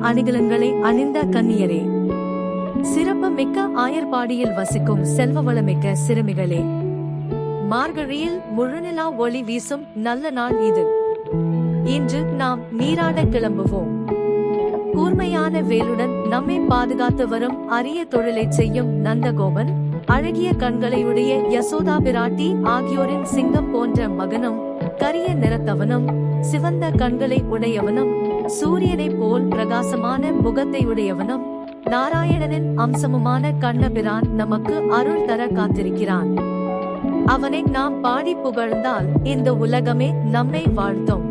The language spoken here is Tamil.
அணிகலன்களை அணிந்த கன்னியரே, சிறப்பு மிக்க ஆயர்பாடியில் வசிக்கும் செல்வவளமிக்க சிறுமிகளே, மார்கழியில் முழுநிலா ஒளி வீசும் நல்ல நாள் இது. இன்று நாம் நீராட கிளம்புவோம். கூர்மையான வேலுடன் நம்மை பாதுகாத்து வரும் அரிய தொழிலை செய்யும் நந்தகோபன், அழகிய கண்களையுடைய யசோதா பிராட்டி ஆகியோரின் சிங்கம் போன்ற மகனும், கரிய நிறத்தவனும், சிவந்த கண்களை உடையவனும், சூரியனைப் போல் பிரகாசமான முகத்தை உடையவனும், நாராயணனின் அம்சமுமான கண்ணபிரான் நமக்கு அருள் தர காத்திருக்கிறான். அவனை நாம் பாடி புகழ்ந்தால் இந்த உலகமே நம்மை வாழ்த்தும்.